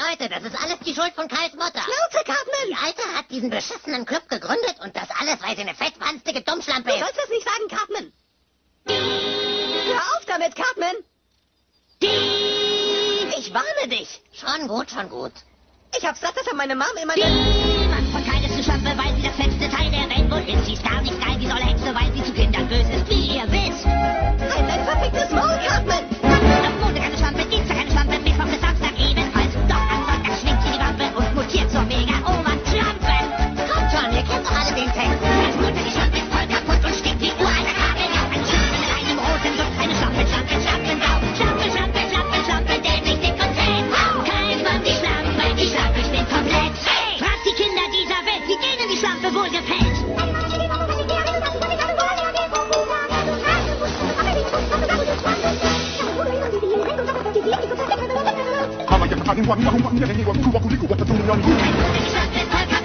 Leute, das ist alles die Schuld von Karls Mutter. Schnauze, Cartman! Die Alte hat diesen beschissenen Club gegründet und das alles, weil sie eine fettwanzige Dummschlampe Du ist. sollst das nicht sagen, Cartman! Hör auf damit, Cartman! Ich warne dich! Schon gut, schon gut. Ich hab's satt, dass meine Mom immer... Die macht von Kyle eine Schlampe, weil sie das letzte Teil der Welt wohl ist. Sie ist gar nicht geil, die solle Hexe, weil sie zu Kindern böse ist, wie ihr wisst. Halt dein verficktes Maul, Cartman! Am Montag eine Schlampe, Dienstag eine Schlampe, Mittwoch bis Samstag ebenfalls. Doch am Sonntag schwingt sie die Wampe und mutiert zur Mega-Ober-Schlampe. Kommt schon, ihr kennt doch alle den Text. Als Mutter die Schlampe ist voll kaputt und stinkt wie uralte Kabeljau. Eine Schlampe mit einem roten Duft, eine Schlampe, Schlampe, Schlampenblau. Schlampe, Schlampe, Schlampe, Schlampe, dämlich, dick und fett. Kein Mann, die Schlampe spinnt komplett. Fragt die Kinder dieser Welt, wie denen die Schlampe wohl gefällt. Die Schlampe ist voll